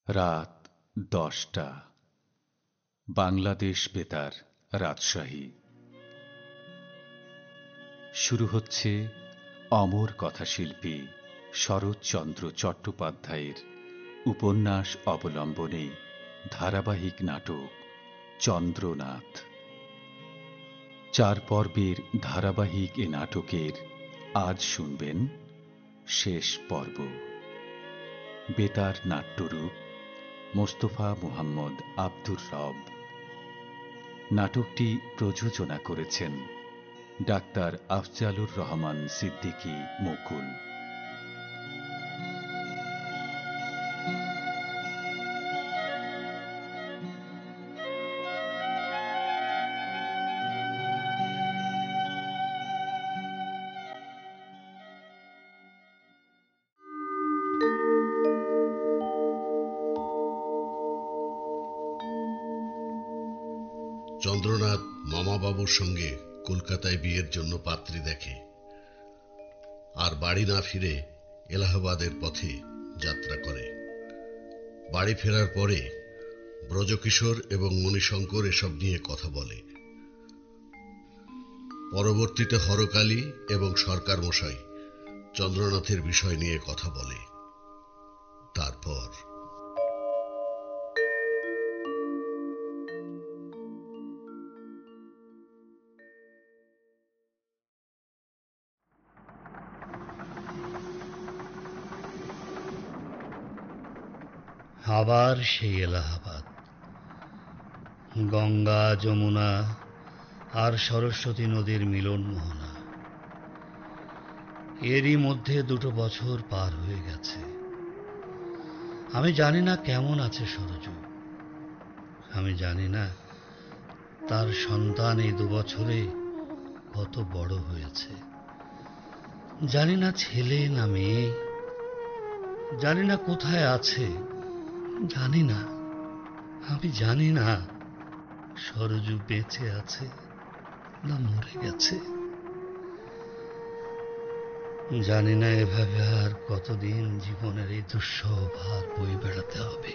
রাত ১০টা। বাংলাদেশ বেতার, রাজশাহী। শুরু হচ্ছে অমর কথাশিল্পী শরৎচন্দ্র চট্টোপাধ্যায়ের উপন্যাস অবলম্বনে ধারাবাহিক নাটক চন্দ্রনাথ। ৪ পর্বের ধারাবাহিক এ নাটকের আজ শুনবেন শেষ পর্ব। বেতার নাট্যরূপ মোস্তফা মুহাম্মদ আব্দুর রব। নাটকটি প্রযোজনা করেছেন ডাক্তার আফজালুর রহমান সিদ্দিকী মুকুল। চন্দ্রনাথ মামাবাবুর সঙ্গে কলকাতায় বিয়ের জন্য পাত্রী দেখে, আর বাড়ি না ফিরে এলাহাবাদের পথে যাত্রা করে। বাড়ি ফেরার পরে ব্রজকিশোর এবং মণিশঙ্কর এসব নিয়ে কথা বলে। পরবর্তীতে হরকালী এবং সরকার মশাই চন্দ্রনাথের বিষয় নিয়ে কথা বলে। তারপর আবার সেই এলাহাবাদ। গঙ্গা, যমুনা আর সরস্বতী নদীর মিলন মোহনা। এরই মধ্যে ২ বছর পার হয়ে গেছে। আমি জানি না কেমন আছে সরজু। আমি জানি না তার সন্তান এই ২ বছরে কত বড় হয়েছে। জানি না ছেলে না মেয়ে, জানি না কোথায় আছে, জানি না, আমি জানি না সরজু বেঁচে আছে না মরে গেছে। জানি না এভাবে আর কতদিন জীবনের এই দুঃসহ ভার বয়ে বেড়াতে হবে।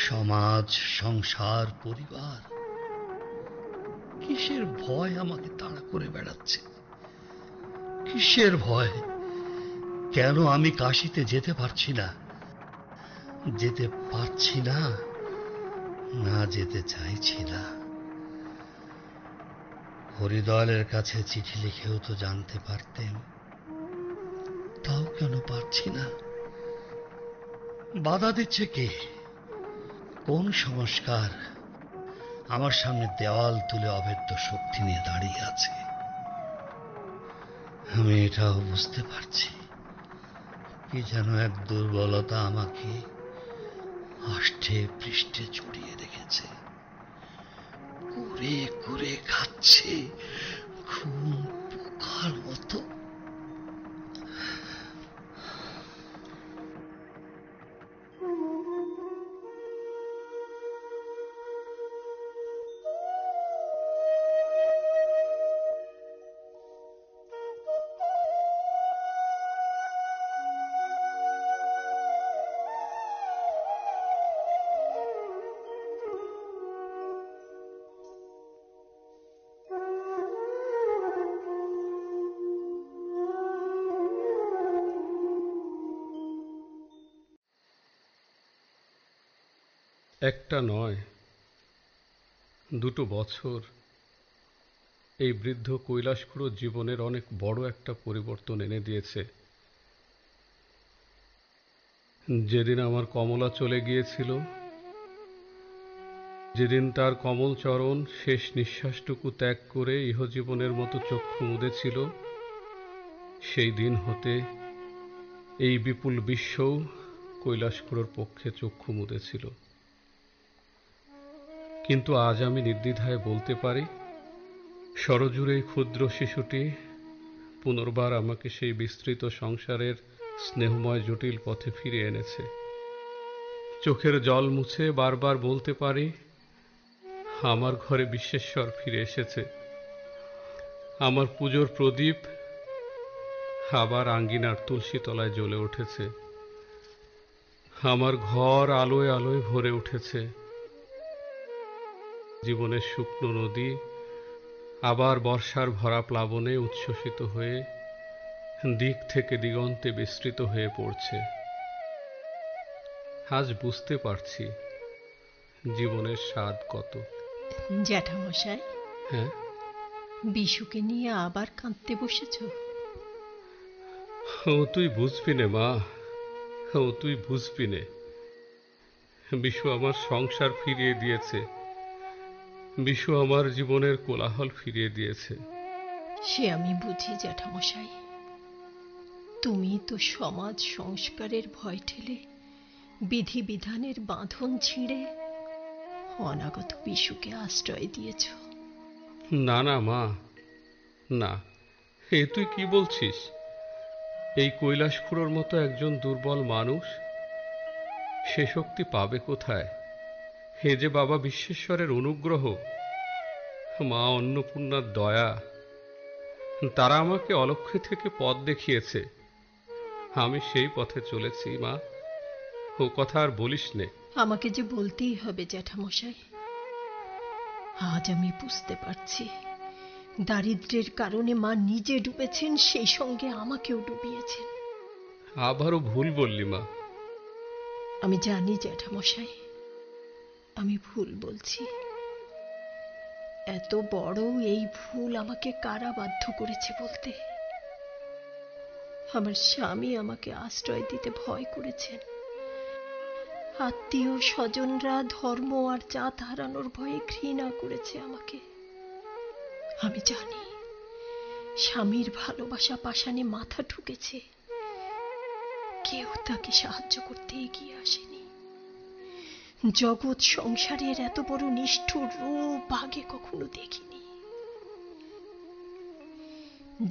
সমাজ, সংসার, পরিবার, কিসের ভয় আমাকে তাড়া করে বেড়াচ্ছে? কিসের ভয়? কেন আমি কাশীতে যেতে পারছি না? যেতে পারছি না, না যেতে চাইছি না। হরিদয়ালের কাছে চিঠি লিখেও তো জানতে পারতেন, তাও কেন পারছি না? বাধা দিচ্ছে কে? কোন সংস্কার আমার সামনে দেওয়াল তুলে অভেদ্য শক্তি নিয়ে দাঁড়িয়ে আছে? আমি এটাও বুঝতে পারছি, কি যেন এক দুর্বলতা আমাকে আষ্টে পৃষ্ঠে জড়িয়ে রেখেছে, কুরে কুরে খাচ্ছে ঘুম পোকার মতো। একটা নয়, ২ বছর এই বৃদ্ধ কৈলাসখুড়োর জীবনের অনেক বড় একটা পরিবর্তন এনে দিয়েছে। যেদিন আমার কমলা চলে গিয়েছিল, যেদিন তার কমল চরণ শেষ নিঃশ্বাসটুকু ত্যাগ করে ইহজীবনের মতো চক্ষু মুদেছিল, সেই দিন হতে এই বিপুল বিশ্বও কৈলাসখুড়োর পক্ষে চক্ষু মুদেছিল। কিন্তু আজ আমি নির্দ্বিধায় বলতে পারি, সরজুর এই ক্ষুদ্র শিশুটি পুনর্বার আমাকে সেই বিস্তৃত সংসারের স্নেহময় জটিল পথে ফিরে এনেছে। চোখের জল মুছে বারবার বলতে পারি, আমার ঘরে বিশ্বেশ্বর ফিরে এসেছে। আমার পুজোর প্রদীপ আবার আঙ্গিনার তুলসী তলায় জ্বলে উঠেছে। আমার ঘর আলোয় আলোয় ভরে উঠেছে। জীবনের শুকনো নদী আবার বর্ষার ভরা প্লাবনে উচ্ছ্বসিত হয়ে দিক থেকে দিগন্তে বিস্তৃত হয়ে পড়ছে। আজ বুঝতে পারছি জীবনের স্বাদ কত। জ্যাঠামশাই, হ্যাঁ, বিশুকে নিয়ে আবার কাঁদতে বসেছ? ও তুই বুঝবি নে মা, ও তুই বুঝবি নে। বিশু আমার সংসার ফিরিয়ে দিয়েছে, বিশু আমার জীবনের কোলাহল ফিরিয়ে দিয়েছে। সে আমি বুঝি জ্যাঠামশাই, তুমি তো সমাজ সংস্কারের ভয় ঠেলে বিধিবিধানের বাঁধন ছিঁড়ে অনাগত বিশুকে আশ্রয় দিয়েছ। না না মা, না, এ তুই কি বলছিস? এই কৈলাসখুড়োর মতো একজন দুর্বল মানুষ সে শক্তি পাবে কোথায়? হে যে বাবা বিশ্বেশ্বরের অনুগ্রহ, মা অন্নপূর্ণার দয়া, তারা আমাকে অলক্ষ্যে থেকে পথ দেখিয়েছে। আমি সেই পথে চলেছি মা, ও কথা আর বলিস নে। আমাকে যে বলতেই হবে জ্যাঠামশাই, আজ আমি বুঝতে পারছি দারিদ্র্যের কারণে মা নিজে ডুবেছেন, সেই সঙ্গে আমাকেও ডুবিয়েছেন। আবারও ভুল বললি মা। আমি জানি জ্যাঠামশাই, আমি ভুল বলছি। এত বড় এই ভুল আমাকে কারা বাধ্য করেছে বলতে? আমার স্বামী আমাকে আশ্রয় দিতে ভয় করেছেন, আত্মীয় স্বজনরা ধর্ম আর জাত হারানোর ভয়ে ঘৃণা করেছে আমাকে। আমি জানি স্বামীর ভালোবাসা পাশানে মাথা ঠুকেছে, কেউ তাকে সাহায্য করতে এগিয়ে আসেনি। জগৎ সংসারের এত বড় নিষ্ঠুর রূপ আগে কখনো দেখিনি।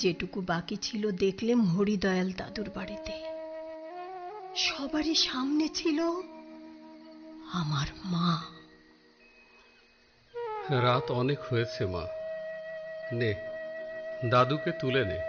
যেটুকু বাকি ছিল দেখলেম হরিদয়াল দাদুর বাড়িতে, সবারই সামনে ছিল আমার মা। রাত অনেক হয়েছে মা, নে দাদুকে তুলে নে।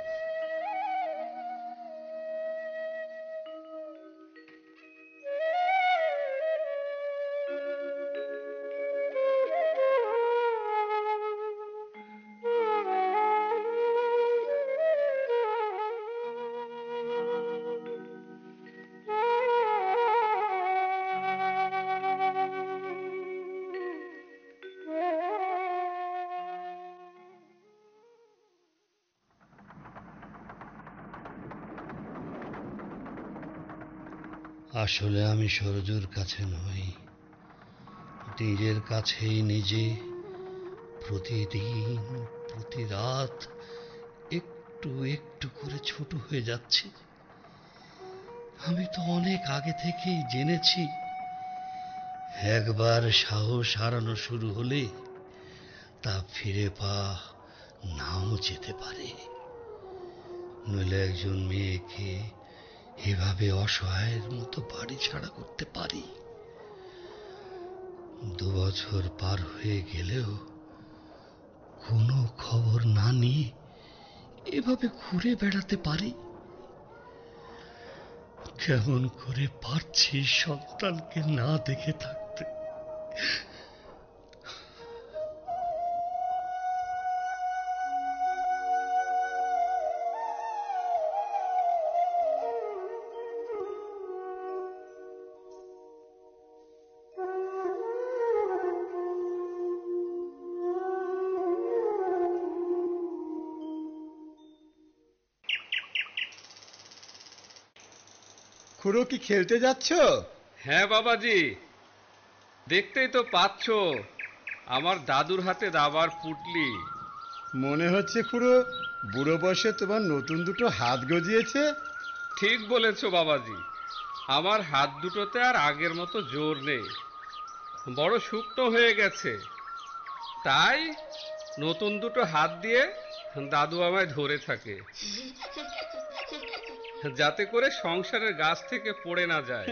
আসলে আমি সরজুর কাছে নই, নিজের কাছেই নিজে প্রতিদিন প্রতি রাত একটু একটু করে ছোট হয়ে যাচ্ছি। আমি তো অনেক আগে থেকেই জেনেছি একবার সাহস হারানো শুরু হলে তা ফিরে পাওয়া নাও যেতে পারে। নইলে একজন মেয়েকে এভাবে অসহায়ের মতো বাড়ি ছাড়া করতে পারি? 2 বছর পার হয়ে গেলেও কোনো খবর না নিয়ে এভাবে ঘুরে বেড়াতে পারি? কেমন করে পারছি সন্তানকে না দেখে থাকতে? খুড়ো কি খেলতে যাচ্ছ? হ্যাঁ বাবাজি, দেখতেই তো পাচ্ছ আমার দাদুর হাতে দাবার পুটলি। মনে হচ্ছে খুড়ো বুড়ো বয়সে তোমার নতুন দুটো হাত গজিয়েছে। ঠিক বলেছ বাবাজি, আমার হাত দুটোতে আর আগের মতো জোর নেই, বড় শুকনো হয়ে গেছে। তাই নতুন দুটো হাত দিয়ে দাদু আমায় ধরে থাকে, যাতে করে সংসারের গাছ থেকে পড়ে না যায়।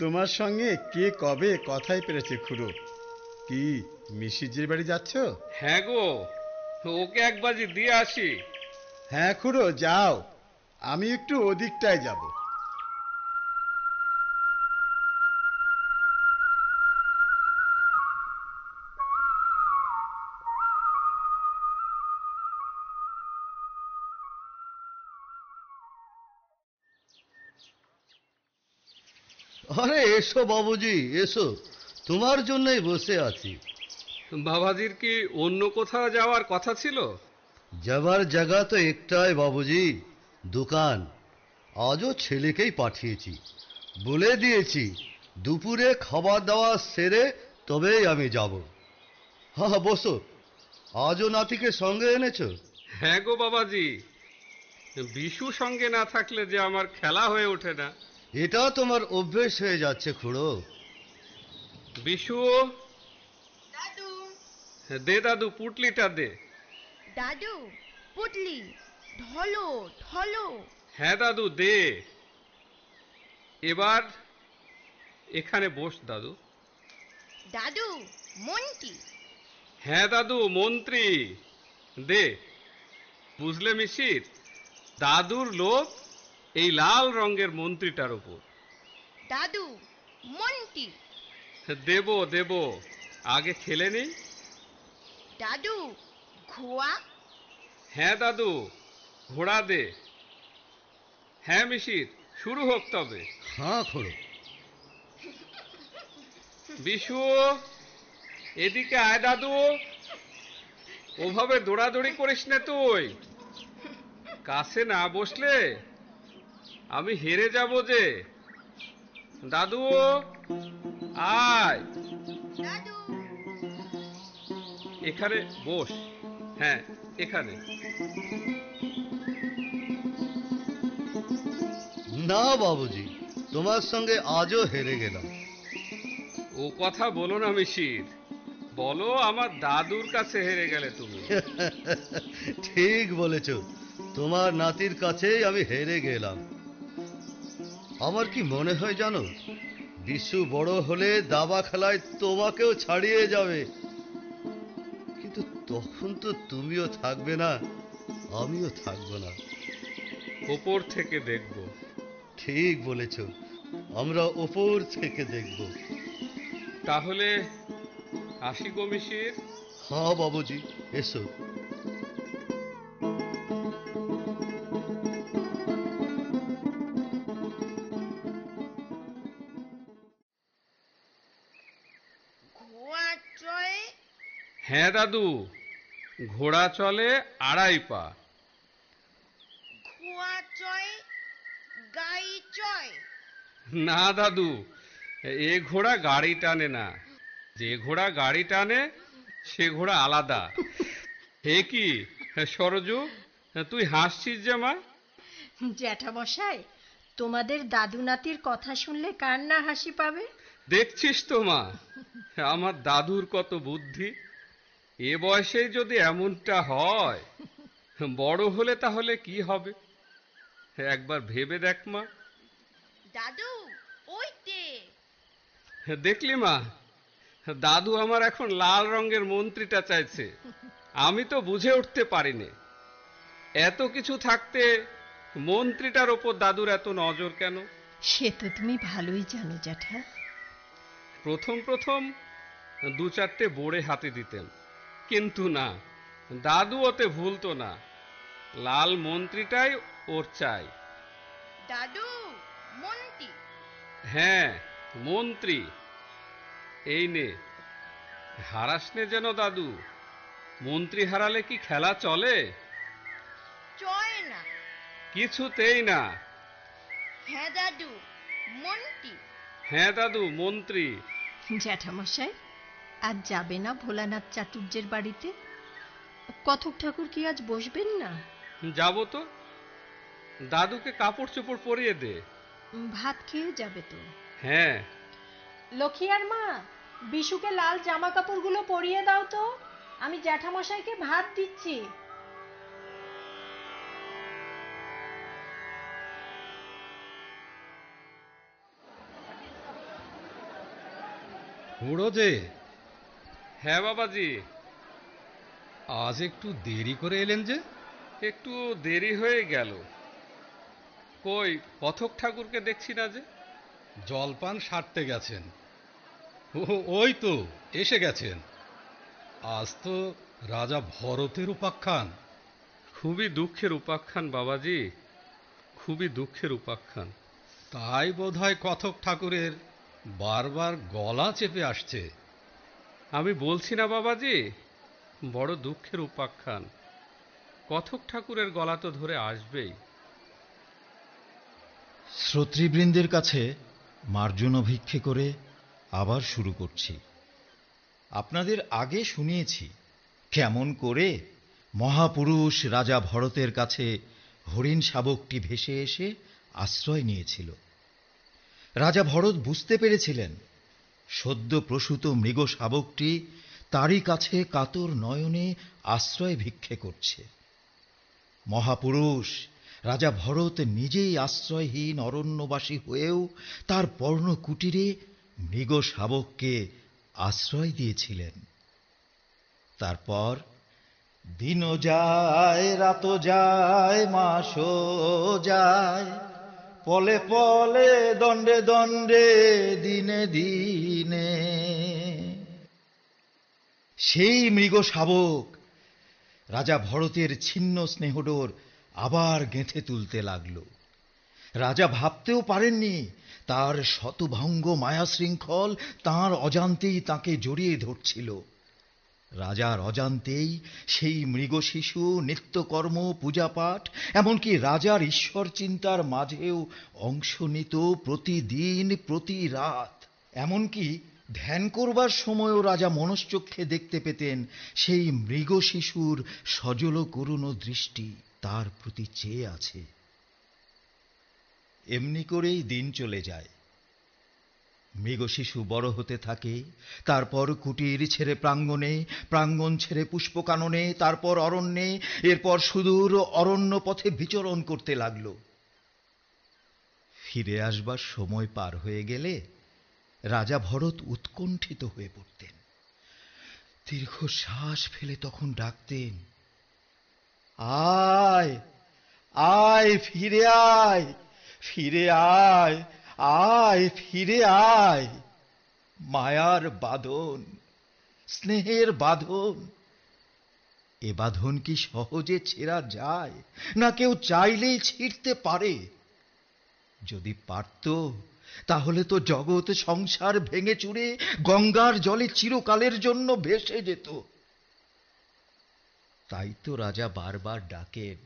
তোমার সঙ্গে কে কবে কথাই পেরেছে খুড়ো। কি মিসিজির বাড়ি যাচ্ছ? হ্যাঁ গো, ওকে এক বাজি দিয়ে আসি। হ্যাঁ খুড়ো যাও, আমি একটু ওদিকটায় যাব। আরে এসো বাবুজি, এসো, তোমার জন্যই বসে আছি। বাবাজির কি অন্য কোথাও যাওয়ার কথা ছিল? যাবার জায়গা তো একটাই বাবুজি, দোকান। আজও ছেলেকেই পাঠিয়েছি, বলে দিয়েছি দুপুরে খাওয়া দাওয়া সেরে তবেই আমি যাব। হ্যাঁ বসো, আজও নাতিকে সঙ্গে এনেছো? হ্যাঁ গো বাবাজি, বিশু সঙ্গে না থাকলে যে আমার খেলা হয়ে ওঠে না। এটা তোমার অভ্যেস হয়ে যাচ্ছে খুড়ো। বিশু, দাদু, দে দাদু পুটলিটা দে। দাদু, পুটলি, ঢলো ঢলো। হ্যাঁ দাদু দে। এবার এখানে বস দাদু। দাদু, মন্টি। হ্যাঁ দাদু মন্ত্রী, দে। বুঝলে মিশির, দাদুর লোভ এই লাল রঙের মন্ত্রীটার উপর। দাদু, মন্টি। দেব দেব, আগে খেলে নেই। দাদু, ঘোড়া। হ্যাঁ দাদু, ঘোড়া দে। হ্যাঁ মিশির, শুরু হোক তবে। হ্যাঁ খুড়ো। বিশু, এদিকে আয় দাদু। ওভাবে দৌড়াদৌড়ি করিস না তুই, কাছে না বসলে আমি হেরে যাব যে। দাদু আয়, দাদু, এখানে বস। হ্যাঁ এখানে। না বাবুজি, তোমার সঙ্গে আজও হেরে গেলাম। ও কথা বলো না মিশির, বলো আমার দাদুর কাছে হেরে গেলে তুমি। ঠিক বলেছ, তোমার নাতির কাছেই আমি হেরে গেলাম। আমার কি মনে হয় জানো, বিশু বড় হলে দাবা খেলায় তোমাকেও ছাড়িয়ে যাবে। কিন্তু তখন তো তুমিও থাকবে না, আমিও থাকবো না। ওপর থেকে দেখব। ঠিক বলেছ, আমরা ওপর থেকে দেখব। তাহলে আসি গো মিশির। হ্যাঁ বাবুজি, এসো। ঘোড়া চড়ে। হ্যাঁ দাদু, ঘোড়া চলে 2.5 পা। ঘোড়া চড়ে, গাড়ি চড়ে। না দাদু, এ ঘোড়া গাড়ি টানে না। যে ঘোড়া গাড়ি টানে সে ঘোড়া আলাদা। হে কি সরজু, তুই হাসছিস যে মা? জ্যাঠামশাই, তোমাদের দাদু নাতির কথা শুনলে কার না হাসি পাবে। দেখছিস তো মা, আমার দাদুর কত বুদ্ধি। এ বয়সে যদি এমনটা হয়, বড় হলে তাহলে কি হবে একবার ভেবে দেখ মা। দাদু, ওইতে। দেখলি মা, দাদু আমার এখন লাল রঙের মন্ত্রীটা চাইছে। আমি তো বুঝে উঠতে পারিনি, এত কিছু থাকতে মন্ত্রীটার ওপর দাদুর এত নজর কেন? সে তো তুমি ভালোই জানো জ্যাঠা। প্রথম প্রথম 2-4টে বোড়ে হাতে দিতেন, কিন্তু না, দাদু ওতে ভুলতো না। লাল মন্ত্রীটাই ওর চাই। দাদু, মন্টি। হ্যাঁ মন্ত্রী, এই নে, হারাস নে যেন দাদু। মন্ত্রী হারালে কি খেলা চলে? চড়ে না। কিছুতেই না। হ্যাঁ দাদু, মন্টি। হ্যাঁ দাদু মন্ত্রী। জ্যাঠামশাই, আজ যাবে না ভোলানাথ চাটুর্যের বাড়িতে? কথক ঠাকুর কি আজ বসবেন না? যাব তো। দাদুকে কাপড় চোপড় পরিয়ে দে। ভাত খেয়ে যাবে তো? হ্যাঁ। লক্ষ্মীয়ার মা, বিশুকে লাল জামা কাপড়গুলো পরিয়ে দাও তো, আমি জ্যাঠামশাইকে ভাত দিচ্ছি। খুড়ো যে, হ্যাঁ বাবাজি। আজ একটু দেরি করে এলেন যে? একটু দেরি হয়ে গেল। কই কথক ঠাকুরকে দেখছি না যে? জলপান সারতে গেছেন। ওই তো এসে গেছেন। আজ তো রাজা ভরতের উপাখ্যান। খুবই দুঃখের উপাখ্যান বাবাজি, খুবই দুঃখের উপাখ্যান। তাই বোধহয় কথক ঠাকুরের বারবার গলা চেপে আসছে। আমি বলছি না বাবাজি, বড় দুঃখের উপাখ্যান। কথক ঠাকুরের গলা তো ধরে আসবেই। শ্রোতৃবৃন্দের কাছে মার্জনা ভিক্ষে করে আবার শুরু করছি। আপনাদের আগে শুনিয়েছি কেমন করে মহাপুরুষ রাজা ভরতের কাছে হরিণ শাবকটি ভেসে এসে আশ্রয় নিয়েছিল। রাজা ভরত বুঝতে পেরেছিলেন সদ্য প্রসূত মৃগ শাবকটি তারই কাছে কাতর নয়নে আশ্রয় ভিক্ষে করছে। মহাপুরুষ রাজা ভরত নিজেই আশ্রয়হীন অরণ্যবাসী হয়েও তার পর্ণকুটিরে মৃগ শাবককে আশ্রয় দিয়েছিলেন। তারপর দিনও যায়, রাতও যায়, মাসও যায়, পলে পলে, দণ্ডে দণ্ডে, দিনে দিনে সেই মৃগ শাবক রাজা ভরতের ছিন্ন স্নেহডোর আবার গেঁথে তুলতে লাগল। রাজা ভাবতেও পারেননি তার শতভঙ্গ মায়াশৃঙ্খল তাঁর অজান্তেই তাঁকে জড়িয়ে ধরছিল। রাজার অজান্তেই সেই মৃগশিশু নিত্যকর্ম, পূজাপাঠ, এমনকি রাজার ঈশ্বর চিন্তার মাঝেও অংশ নিত প্রতিদিন, প্রতি রাত। এমনকি ধ্যান করবার সময়ও রাজা মনশ্চক্ষে দেখতে পেতেন সেই মৃগশিশুর সজল করুণ দৃষ্টি তার প্রতি চেয়ে আছে। এমনি করেই দিন চলে যায়। মৃগশিশু বড় হতে থাকে, তারপর কুটির ছেড়ে প্রাঙ্গণে, প্রাঙ্গণ ছেড়ে পুষ্পকাননে, তারপর অরণ্যে, এরপর সুদূর অরণ্য পথে বিচরণ করতে লাগল। ফিরে আসবার সময় পার হয়ে গেলে রাজা ভরত উৎকণ্ঠিত হয়ে পড়তেন। দীর্ঘ শ্বাস ফেলে তখন ডাকতেন, আয় আয়, ফিরে আয়, ফিরে আয়, আয় ফিরে আয়। মায়ার বাঁধন, স্নেহের বাঁধন, এ বাঁধন কি সহজে ছেঁড়া যায়? না কেউ চাইলেই ছিঁড়তে পারে? যদি পারত তাহলে তো জগৎ সংসার ভেঙে চুরে গঙ্গার জলে চিরকালের জন্য ভেসে যেত। তাই তো রাজা বারবার ডাকেন,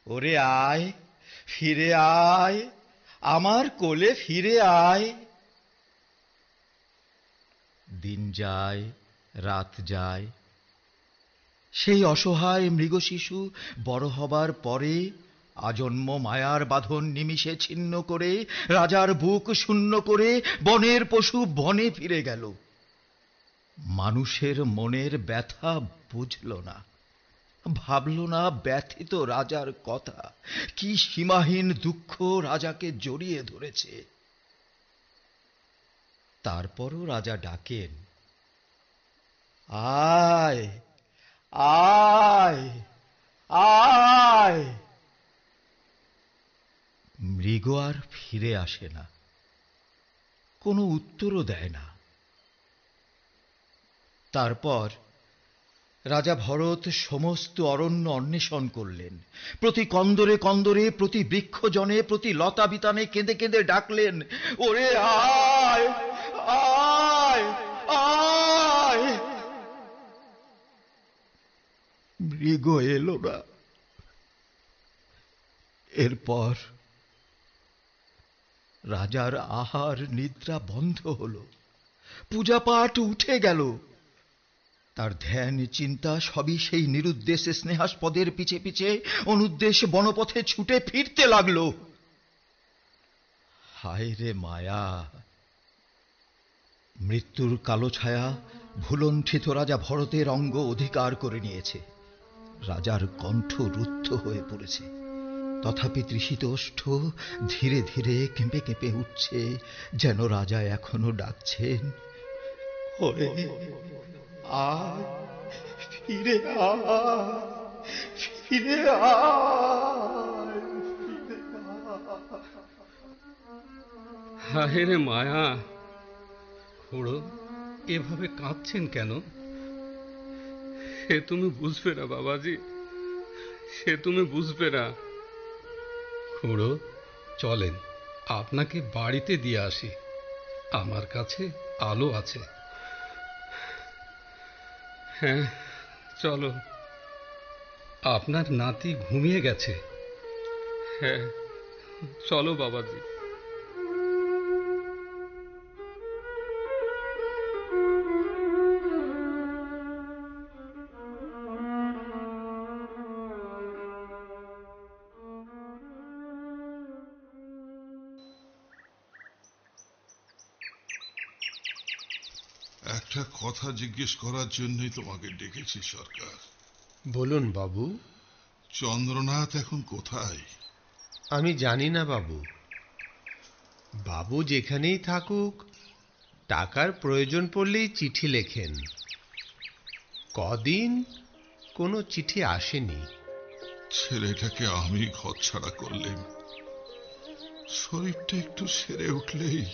ওরে আয়, ফিরে আয়, আমার কোলে ফিরে আয়। দিন যায়, রাত যায়, সেই অসহায় মৃগশিশু বড় হবার পরে আজন্ম মায়ার বাঁধন নিমিষে ছিন্ন করে রাজার বুক শূন্য করে বনের পশু বনে ফিরে গেল। মানুষের মনের ব্যথা বুঝল না, ভাবল না ব্যথিত রাজার কথা। কি সীমাহীন দুঃখ রাজাকে জড়িয়ে ধরেছে। তারপরও রাজা ডাকেন, আয় আয় আয়। মৃগ আর ফিরে আসে না, কোনো উত্তরও দেয় না। তারপর রাজা ভরত সমস্ত অরণ্য অন্বেষণ করলেন। প্রতি কন্দরে কন্দরে, প্রতি বৃক্ষজনে, প্রতি লতা বিতানে কেঁদে কেঁদে ডাকলেন, ওরে আয় আয় আয়। মৃগ এলো না। এরপর রাজার আহার নিদ্রা বন্ধ হল, পূজাপাঠ উঠে গেল। তার ধ্যান চিন্তা সবই সেই নিরুদ্দেশ স্নেহাস্পদের পিছে পিছে অনুদ্দেশ বনপথে ছুটে ফিরতে লাগলো। হায় রে মায়া! মৃত্যুর কালো ছায়া ভুলণ্ঠিত রাজা ভরতের অঙ্গ অধিকার করে নিয়েছে। রাজার কণ্ঠ রুদ্ধ হয়ে পড়েছে, তথাপি তৃষিত ওষ্ঠ ধীরে ধীরে কেঁপে কেঁপে উঠছে, যেন রাজা এখনো ডাকছেন, ওরে আয়, ফিরে আয়, ফিরে আয়, ফিরে আয়। হায় রে মায়া! খুড়ো এভাবে কাঁদছেন কেন? সে তুমি বুঝবে না বাবাজি, সে তুমি বুঝবে না। খুড়ো চলেন, আপনাকে বাড়িতে দিয়ে আসি। আমার কাছে আলো আছে। হ্যাঁ, চলো। আপনার নাতি ঘুমিয়ে গেছে। হ্যাঁ, চলো বাবাজি। একটা কথা জিজ্ঞেস করার জন্যই তোমাকে ডেকেছি সরকার। বলুন বাবু। চন্দ্রনাথ এখন কোথায়? আমি জানি না বাবু। বাবু যেখানেই থাকুক, টাকার প্রয়োজন পড়লেই চিঠি লেখেন। কদিন কোনো চিঠি আসেনি। ছেলেটাকে আমি ঘরছাড়া করলেন। শরীরটা একটু সেরে উঠলেই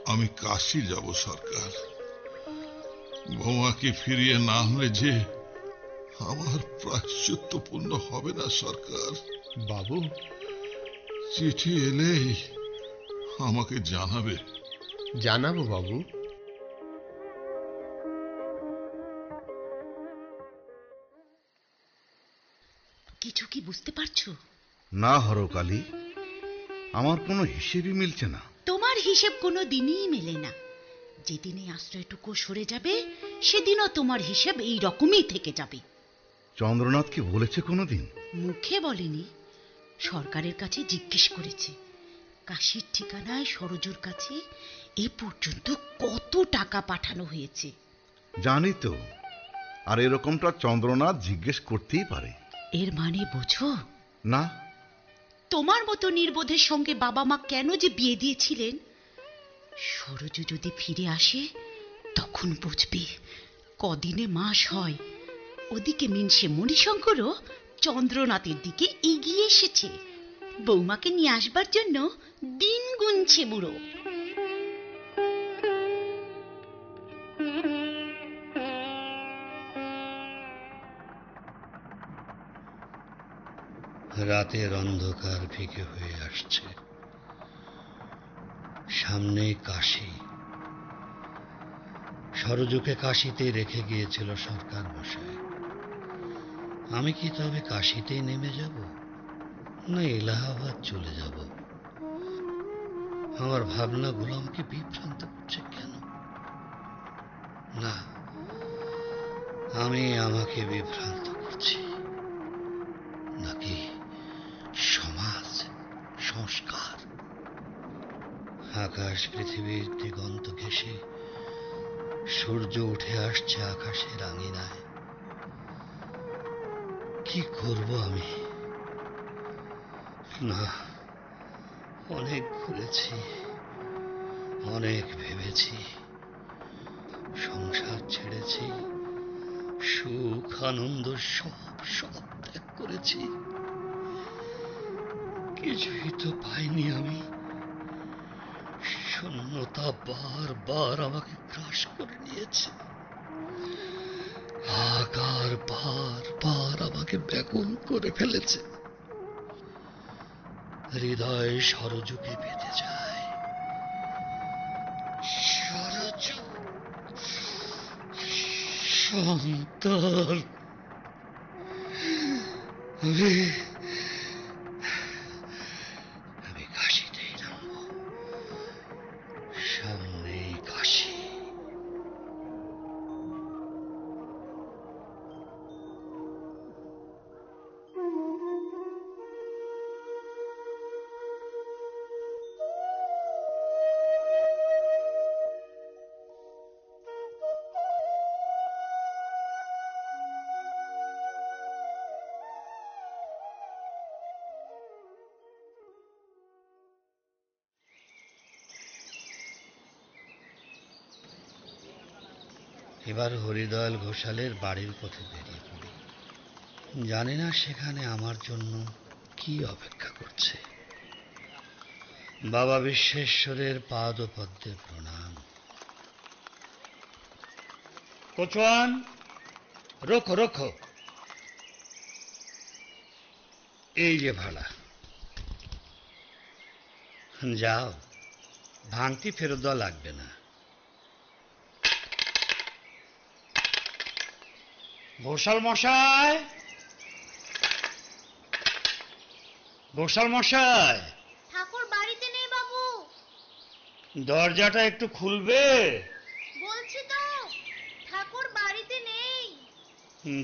আমি কাশি যাব সরকার। বৌমাকে ফিরিয়ে না আনলে যে আমার প্রায়শ্চিত্ত পূর্ণ হবে না সরকার। বাবু, চিঠি এলেই আমাকে জানাবে। জানাবো বাবু। কিছু কি বুঝতে পারছো? না হরকালী, আমার কোনো হিসেবই মিলছে না। তোমার হিসেব কোনো দিনই মেলে না। যেদিন এই আশ্রয়টুকু সরে যাবে, সেদিনও তোমার হিসেব এই রকমই থেকে যাবে। চন্দ্রনাথ কি বলেছে কোনোদিন? মুখে বলেনি, সরকারের কাছে জিজ্ঞেস করেছে। কাশির ঠিকানায় সরজুর কাছে এ পর্যন্ত কত টাকা পাঠানো হয়েছে। জানি তো, আর এরকমটা চন্দ্রনাথ জিজ্ঞেস করতেই পারে। এর মানে বোঝো? না। তোমার মতো নির্বোধের সঙ্গে বাবা মা কেন যে বিয়ে দিয়েছিলেন, সরজু যদি ফিরে আসে তখন বুঝবে কদিনে মাস হয়। ওদিকে মিনসে মণিশঙ্করও চন্দ্রনাথের দিকে এগিয়ে এসেছে। বৌমাকে নিয়ে আসবার জন্য দিন গুনছে বুড়ো। রাতের অন্ধকার ফিকে হয়ে আসছে। সামনে কাশি। সরজুকে কাশিতে রেখে গিয়েছিল সরকার মশাই। আমি কি তবে কাশিতেই নেমে যাব, না এলাহাবাদ চলে যাব? আমার ভাবনাগুলো আমাকে বিভ্রান্ত করছে কেন? না, আমি আমাকে বিভ্রান্ত করছি, নাকি সমাজ, সংস্কার? আকাশ পৃথিবীর দিগন্ত ঘেঁষে সূর্য উঠে আসছে আকাশের আঙিনায়। কি করব আমি? না, অনেক ঘুরেছি, অনেক ভেবেছি, সংসার ছেড়েছি, সুখ আনন্দ সব সব ত্যাগ করেছি। কিছুই তো পাইনি আমি। শূন্যতা বারবার আমাকে গ্রাস করে নিয়েছে। আকার বারবার আমাকে ব্যাকুল করে ফেলেছে। হৃদয় সরজুকে বেঁধে যায়। সরজু, সন্তান, আমি কাশিতেই নামব। সামনেই কাশি। এবার হরিদয়াল ঘোষালের বাড়ির পথে বেরিয়ে পড়ি। জানি না সেখানে আমার জন্য কি অপেক্ষা করছে। বাবা বিশ্বেশ্বরের পাদপদ্মে প্রণাম। কোচওয়ান, রোখো রোখো। এই যে ভাড়া। যাও, ভাঙতি ফেরত দেওয়া লাগবে না। ঘোষাল মশাই, ঘোষাল মশাই, ঠাকুর বাড়িতে নেই বাবু। দরজাটা একটু খুলবে? বলছি তো, ঠাকুর বাড়িতে নেই।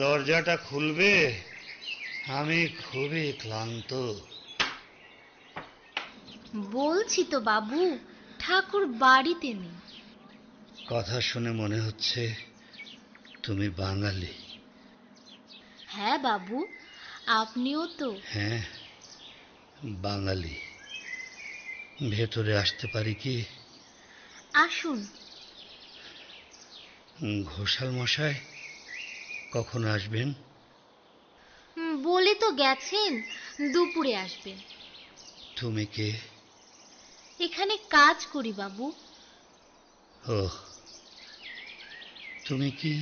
দরজাটা খুলবে, আমি খুবই ক্লান্ত। বলছি তো বাবু, ঠাকুর বাড়িতে নেই। কথা শুনে মনে হচ্ছে তুমি বাঙালি। হ্যাঁ বাবু, আপনিও তো। হ্যাঁ, বাঙালি। ভেতরে আসতে পারি কি? আসুন। ঘোষাল মশাই কখন আসবেন? বলে তো গেছেন দুপুরে আসবেন। তুমি কে? এখানে কাজ করি বাবু। ও, তুমি কি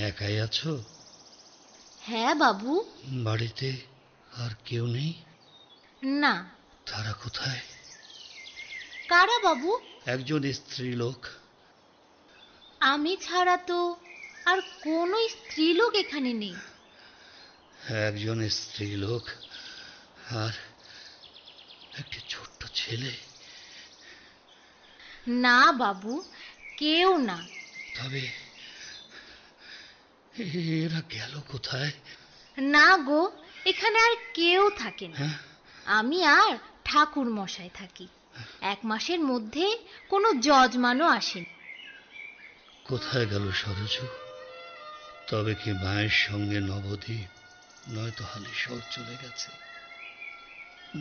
একাই আছো? হ্যাঁ বাবু। বাড়িতে আর কেউ নেই? না। তারা কোথায়? কারা বাবু? একজন স্ত্রীলোক। আমি ছাড়া তো আর কোনো স্ত্রীলোক এখানে নেই। একজন স্ত্রীলোক আর একটি ছোট্ট ছেলে। না বাবু, কেউ না। তবে এরা গেল কোথায়? না গো, এখানে আর কেউ থাকে না। আমি আর ঠাকুর মশাই থাকি। 1 মাসের মধ্যে কোনো যজমানও আসেনি। কোথায় গেল সরজু? তবে কি মায়ের সঙ্গে নবদ্বীপ নয়তো হালিশহর চলে গেছে,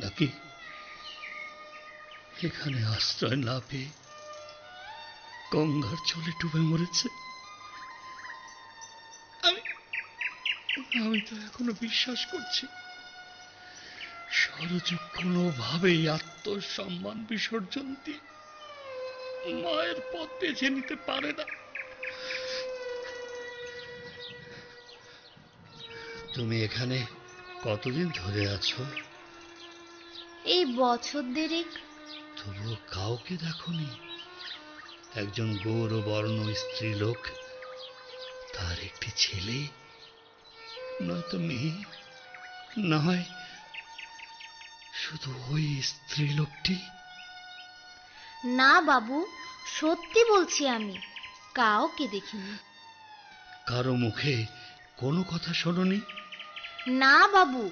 নাকি এখানে আশ্রয় না পেয়ে গঙ্গার জলে ডুবে মরেছে? আমি তো এখনো বিশ্বাস করছি সরজু কোনোভাবেই আত্মসম্মান বিসর্জন দিয়ে মায়ের পথ বেছে নিতে পারে না। তুমি এখানে কতদিন ধরে আছো? এই বছর দেড়েক। তবুও কাউকে দেখোনি? একজন গৌরবর্ণ স্ত্রীলোক, তার একটি ছেলে, নয়তো মেয়ে, না হয় শুধু ওই স্ত্রীলোকটি? না বাবু, সত্যি বলছি, আমি কাউকে দেখিনি। কারো মুখে কোনো কথা শোনোনি? না বাবু।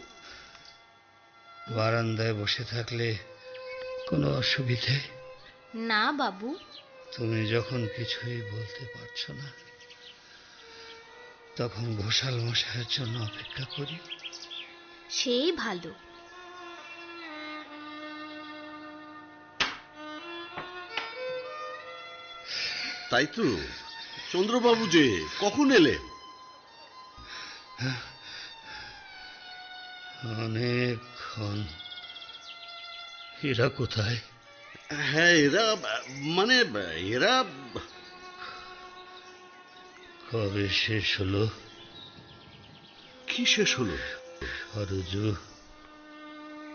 বারান্দায় বসে থাকলে কোনো অসুবিধে? না বাবু। তুমি যখন কিছুই বলতে পারছো না, তখন ঘোষাল মশাইয়ের জন্য অপেক্ষা করি। সেই ভালো। তাই তো, চন্দ্রবাবু যে কখন এলেন? অনেকক্ষণ। এরা কোথায়? হ্যাঁ, এরা মানে এরা কবে শেষ হলো? কি শেষ হলো? সরজু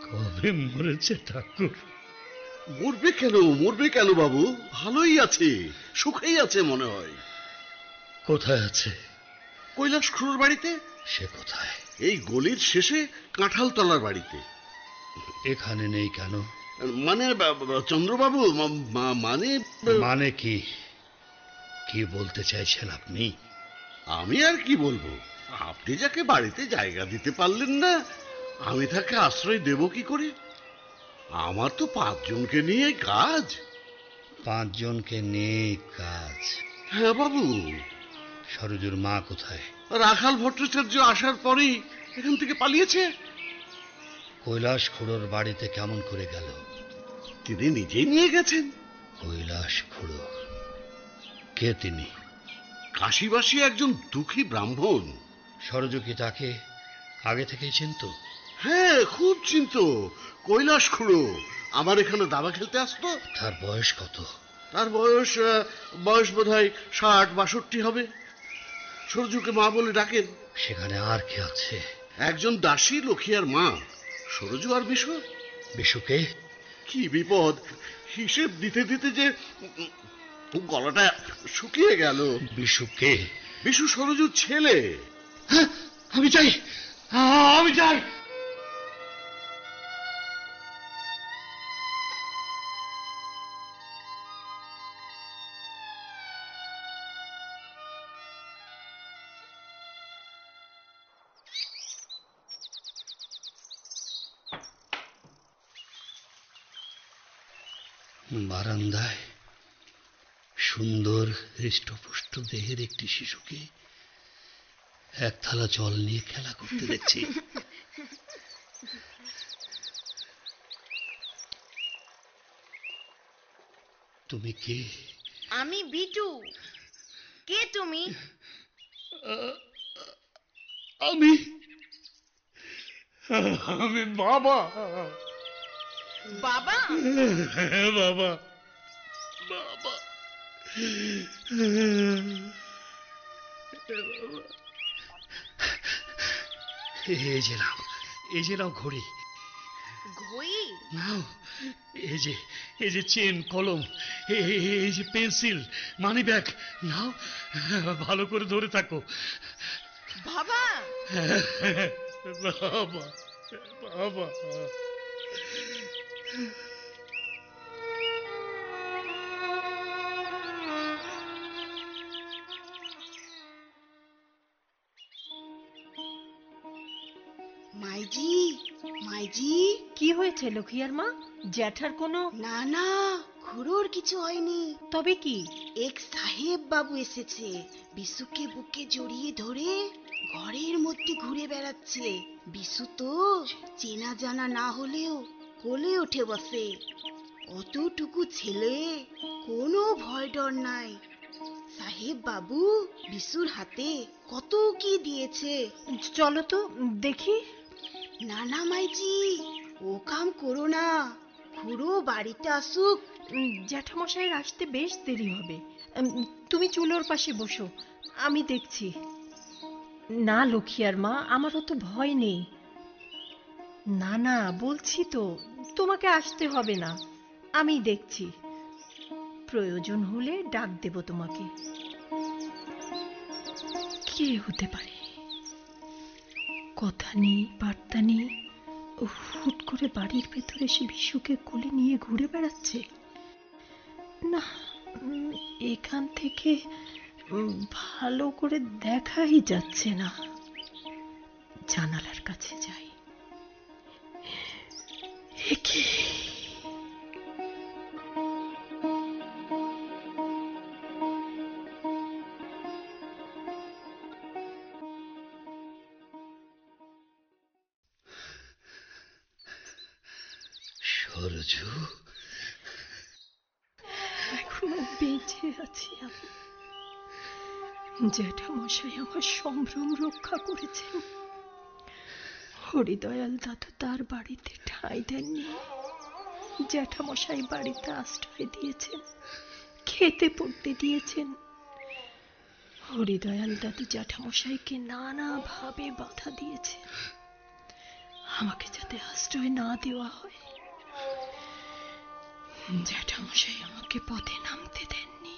কবে মরেছে ঠাকুর? মরবে কেন, মরবে কেন বাবু? ভালোই আছে, সুখেই আছে মনে হয়। কোথায় আছে? কৈলাস খুড়োর বাড়িতে। সে কোথায়? এই গলির শেষে কাঁঠালতলার বাড়িতে। এখানে নেই কেন? মানে চন্দ্রবাবু, মানে মানে কি? কি বলতে চাইছেন আপনি? আমি আর কি বলবো, আপনি যাকে বাড়িতে জায়গা দিতে পারলেন না, আমি তাকে আশ্রয় দেব কি করে? আমার তো 5 জনকে নিয়ে কাজ। 5 জনকে নিয়ে কাজ? হ্যাঁ বাবু। সরজুর মা কোথায়? রাখাল ভট্টাচার্য আসার পরেই এখান থেকে পালিয়েছে। কৈলাস খুড়োর বাড়িতে কেমন করে গেল? তিনি নিজেই নিয়ে গেছেন। কৈলাস খুড়ো কে তিনি? কাশীবাসী একজন দুঃখী ব্রাহ্মণ। সরজু কি তাকে আগে থেকেই চিনত? হ্যাঁ, খুব চিনত। কৈলাস খুড়ো আমার এখানে দাবা খেলতে আসতো। তার বয়স কত? তার বয়স বোধহয় 60-62 হবে। সরজুকে মা বলে ডাকেন। সেখানে আর কে আছে? একজন দাসী, লক্ষ্মীয়ার মা, সরজু আর বিশু। বিশুকে? কি বিপদ! হিসেব দিতে দিতে যে গলাটা শুকিয়ে গেল। বিশুকে? বিশু সরজুর ছেলে। আমি চাই, আমি চাই। বারান্দায় সুন্দর হৃষ্টপুষ্ট দেহের একটি শিশুকে এক থালা জল নিয়ে খেলা করতে দেখছি। তুমি কে? আমি বিটু। কে তুমি? আমি আমি বাবা। বাবা? বাবা, বাবা, এই যে নাও ঘড়ি। ঘড়ি? নাও, এই যে চেন, কলম, এই যে পেন্সিল, মানি ব্যাগ নাও, ভালো করে ধরে থাকো। বাবা? বাবা, বাবা। মাইজি, মাইজি। কি হয়েছে লক্ষিয়ার মা? জ্যাঠার কোনো? না না, খুড়োর কিছু হয়নি। তবে কি? এক সাহেব বাবু এসেছে, বিশুকে বুকে জড়িয়ে ধরে ঘরের মধ্যে ঘুরে বেড়াচ্ছে। বিশু তো চেনা জানা না হলেও কোলে উঠে বসে। অতটুকু ছেলে, কোনো ভয় ডর নাই। সাহেব বাবু বিশুর হাতে কত কি দিয়েছে। চলো তো দেখি। না না মাইজি, ও কাম করো না, খুড়ো বাড়িতে আসুক। জ্যাঠামশাইয়ের আসতে বেশ দেরি হবে। তুমি চুলোর পাশে বসো, আমি দেখছি। না লক্ষিয়ার মা, আমারও তো ভয় নেই। না না, বলছি তো, তোমাকে আসতে হবে না, আমি দেখছি। প্রয়োজন হলে ডাক দেব তোমাকে। কে হতে পারে? কথা নেই, বার্তা নেই, হুট করে বাড়ির ভেতরে এসে বিশুকে কোলে নিয়ে ঘুরে বেড়াচ্ছে। না, এখান থেকে ভালো করে দেখাই যাচ্ছে না। জানালার কাছে যাই। একে সরজু, এখনো বেঁচে আছি আমি। জ্যাঠামশাই আমার সম্ভ্রম রক্ষা করেছেন। হরিদয়াল দাদু তার বাড়িতে ঠাঁই দেননি। জ্যাঠামশাই বাড়িতে আশ্রয় দিয়েছেন, খেতে পড়তে দিয়েছেন। হরিদয়াল দাদু জ্যাঠামশাইকে নানাভাবে বাধা দিয়েছেন, আমাকে যাতে আশ্রয় না দেওয়া হয়। জ্যাঠামশাই আমাকে পথে নামতে দেননি,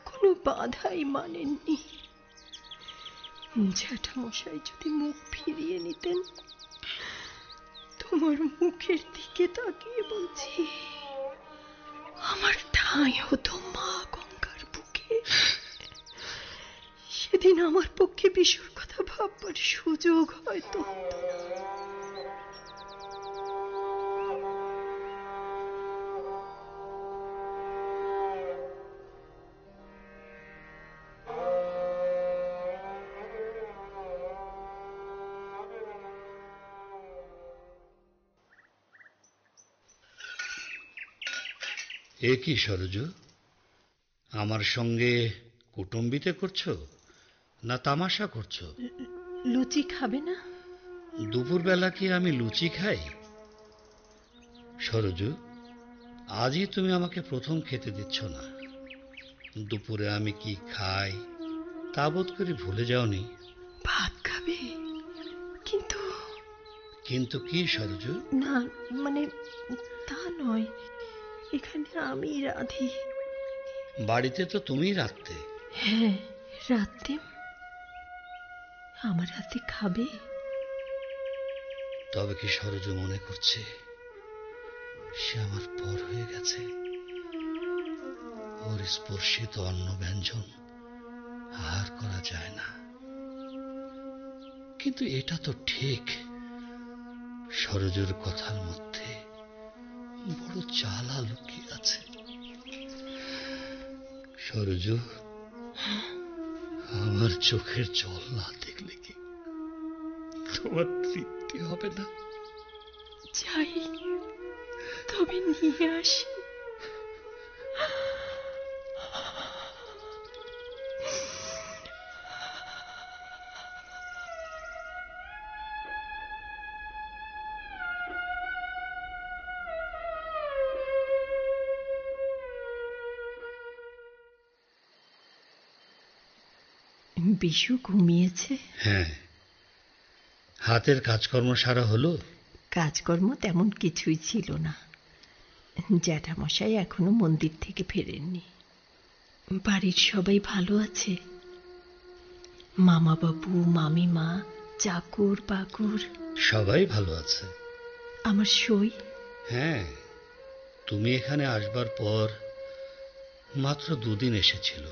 কোনো বাধাই মানেননি। জ্যাঠামশাই যদি মুখ ফিরিয়ে নিতেন, তোমার মুখের দিকে তাকিয়ে বলছি, আমার ঠাঁই হতো মা গঙ্গার বুকে, সেদিন আমার পক্ষে বিশুর কথা ভাববার সুযোগ হয়তো হতো না। এ কি সরজু, আমার সঙ্গে কুটুম্বিতে করছো না তামাশা করছো? লুচি খাবে না? দুপুরবেলা কি আমি লুচি খাই? সরজু, আজই তুমি আমাকে প্রথম খেতে দিচ্ছ না। দুপুরে আমি কি খাই তা বোধ করে ভুলে যাওনি। ভাত খাবে? কিন্তু কিন্তু কি সরজু? না, মানে তা নয়, এখানে আমি রাধি। বাড়িতে তো তুমিই রাখতে। হ্যাঁ, রাধতে। আমার হাতে খাবে? তবে কি সরজু মনে করছে সে আমার পর হয়ে গেছে? ওর স্পর্শিত অন্ন ব্যঞ্জন আহার করা যায় না। কিন্তু এটা তো ঠিক, সরজুর কথার মধ্যে বড় জ্বালা লুকিয়ে আছে। সরজু, আমার চোখের জল না দেখলে কি তোমার তৃপ্তি হবে না? যাই, তবে নিয়ে আসি। বিশু ঘুমিয়েছে? হ্যাঁ। হাতের কাজকর্ম সারা হলো? কাজকর্ম তেমন কিছুই ছিল না। জ্যাঠামশাই এখনো মন্দির থেকে ফেরেননি। বাড়ির সবাই ভালো আছে? মামা বাবু, মামিমা, চাকর বাকর সবাই ভালো আছে। আমার সই? হ্যাঁ, তুমি এখানে আসবার পর মাত্র 2 দিন এসেছিল।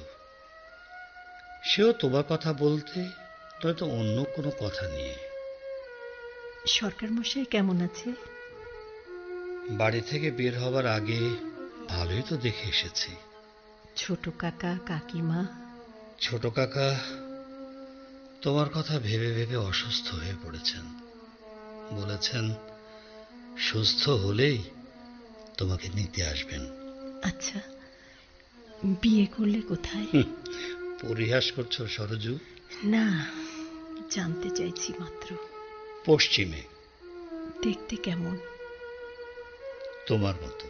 সেও তোমার কথা বলতে, নয়তো অন্য কোনো কথা নিয়ে। সরকার মশাই কেমন আছে? বাড়ি থেকে বের হবার আগে ভালোই তো দেখে এসেছি। ছোট কাকা, কাকিমা? ছোট কাকা তোমার কথা ভেবে ভেবে অসুস্থ হয়ে পড়েছেন। বলেছেন সুস্থ হলেই তোমাকে নিতে আসবেন। আচ্ছা, বিয়ে করলে কোথায়? পরিহাস করছো সরজু? না, জানতে চাইছি মাত্র। পশ্চিমে। দেখতে কেমন? তোমার মতো।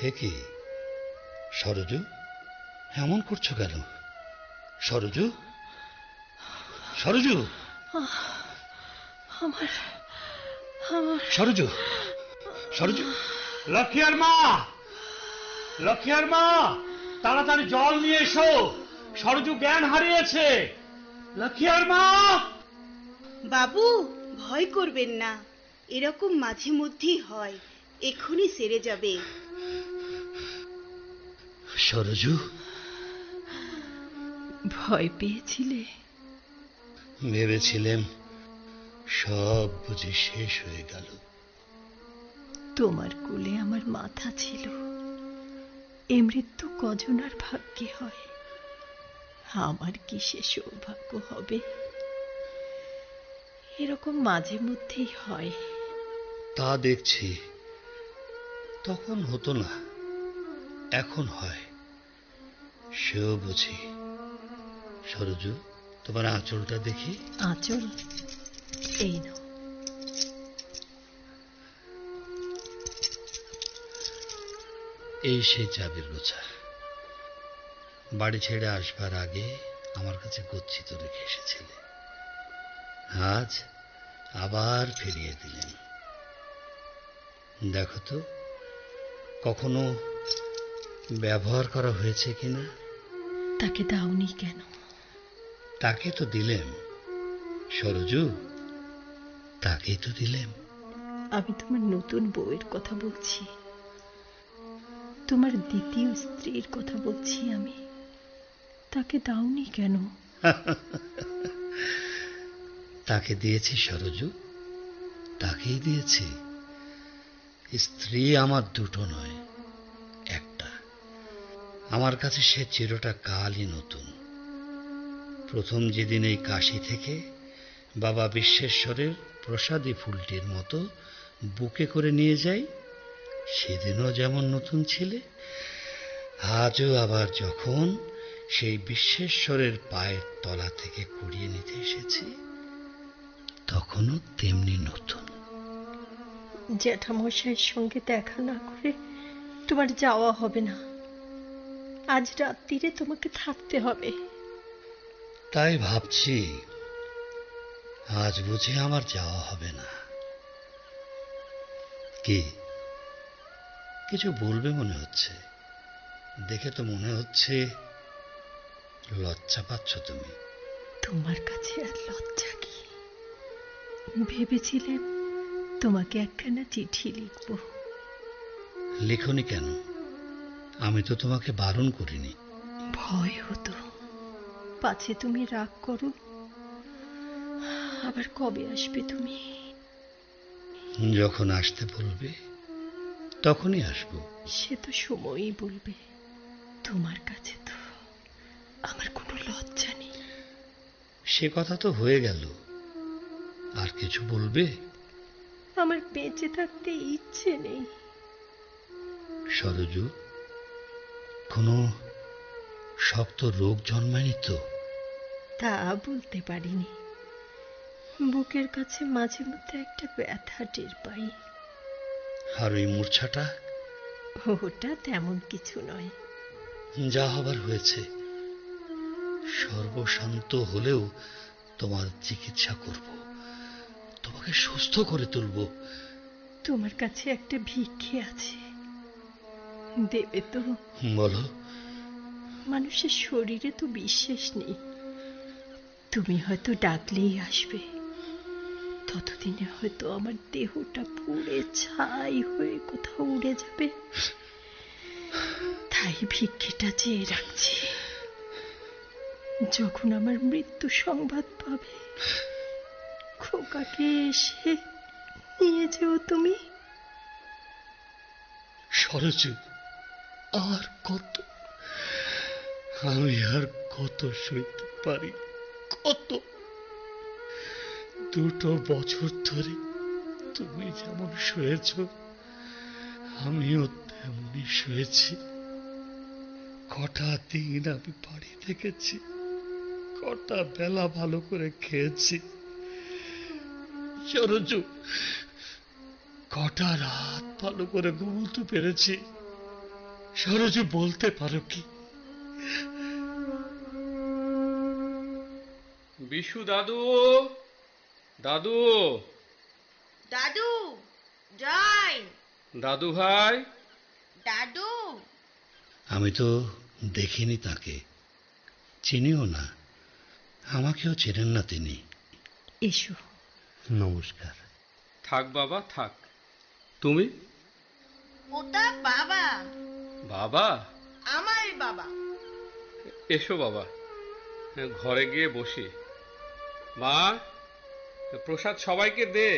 হে কি সরজু, এমন করছো কেন? সরজু, সরজু, আমার সরজু, সরজু। লক্ষ্মীর মা, লক্ষ্মীর মা, তাড়াতাড়ি জল নিয়ে এসো, সরজু জ্ঞান হারিয়েছে। লক্ষ্মীর মা। বাবু, ভয় করবেন না, এরকম মাঝে মধ্যেই হয়, এক্ষুনি সেরে যাবে। সরজু, ভয় পেয়েছিলে? ভেবেছিলাম সব বুঝি শেষ হয়ে গেল। তোমার কোলে আমার মাথা ছিল। এ মৃত্যু কজনার ভাগ্যে হয়, আমার কি সে সৌভাগ্য হবে? এরকম মাঝে মধ্যেই হয়। তা দেখছি, তখন হতো না, এখন হয়। সেও বুঝি। সরজু, তোমার আঁচলটা দেখি। আঁচল? এই নাও। এই সেই চাবির গোছা। বাড়ি ছেড়ে আসবার আগে আমার কাছে গচ্ছিত রেখে এসেছিলে, আজ আবার ফিরিয়ে দিলেন। দেখো তো কখনো ব্যবহার করা হয়েছে কিনা। তাকে দাওনি কেন? তাকে তো দিলেম সরজু, তাকেই তো দিলেম। আমি তোমার নতুন বউয়ের কথা বলছি, তোমার দ্বিতীয় স্ত্রীর কথা বলছি আমি। তাকে দাওনি কেন? তাকে দিয়েছি সরজু, তাকেই দিয়েছি। স্ত্রী আমার দুটো নয়, একটা। আমার কাছে সে চিরটা কালই নতুন। প্রথম যেদিন এই কাশী থেকে বাবা বিশ্বেশ্বরের প্রসাদী ফুলটির মতো বুকে করে নিয়ে যাই, সেদিনও যেমন নতুন ছিলে, আজও আবার যখন সেই বিশ্বেশ্বরের পায়ের তলা থেকে কুড়িয়ে নিতে এসেছি, তখনও তেমনি নতুন। জ্যাঠামশাইয়ের সঙ্গে দেখা না করে তোমার যাওয়া হবে না। আজ রাত্রিরে তোমাকে থাকতে হবে। তাই ভাবছি, আজ বুঝে আমার যাওয়া হবে না। কি কিছু বলবে মনে হচ্ছে, দেখে তো মনে হচ্ছে লজ্জা পাচ্ছ তুমি। তোমার কাছে আর লজ্জা কি? ভেবেছিলেন তোমাকে একখানা চিঠি লিখব। লেখনি কেন? আমি তো তোমাকে বারণ করিনি। ভয় হতো পাছে তুমি রাগ করো। আবার কবে আসবে তুমি? যখন আসতে বলবে তখনই আসবো। সে তো সময়ই বলবে। তোমার কাছে তো আমার কোনো লজ্জা নেই। সে কথা তো হয়ে গেল, আর কিছু বলবে? আমার বেঁচে থাকতে ইচ্ছে নেই। সরজু, কোনো শক্ত রোগ জন্মায়নি তো? তা বলতে পারিনি। বুকের কাছে মাঝে মধ্যে একটা ব্যথা টের পাই। আর ওই মূর্ছাটা? ওটা তেমন কিছু নয়। যা হবার হয়েছে। সর্বশান্ত হলেও তোমার চিকিৎসা করব, তোমাকে সুস্থ করে তুলব। তোমার কাছে একটা ভিক্ষে আছে, দেবে তো? বলো। মানুষের শরীরে তো বিশ্বাস নেই। তুমি হয়তো ডাকলেই আসবে। ততদিনে হয়তো আমার দেহটা পুড়ে ছাই হয়ে কোথাও উড়ে যাবে। তাই ভিক্ষেটা চেয়ে রাখছি। যখন আমার মৃত্যু সংবাদ পাবে, খোকাকে এসে নিয়ে যেও তুমি। সরজু, আর কত? আমি আর কত সইতে পারি? কত? 2 বছর ধরে তুমি যেমন শুয়েছ, আমিও তেমনই শুয়েছি। কটা দিন আমি বাড়ি থেকেছি, কটা বেলা ভালো করে খেয়েছি। সরজু, কটা রাত ভালো করে ঘুমোতে পেরেছি। সরজু, বলতে পারো কি? বিশু দাদু, দাদু, দাদু যাই। দাদু ভাই। দাদু। আমি তো দেখিনি তাকে, চিনিও না, আমাকেও চেনেন না তিনি। এসো। নমস্কার। থাক বাবা থাক। তুমি? ওটা বাবা। বাবা? আমার বাবা। এসো বাবা, ঘরে গিয়ে বসি। মা, প্রসাদ সবাইকে দে।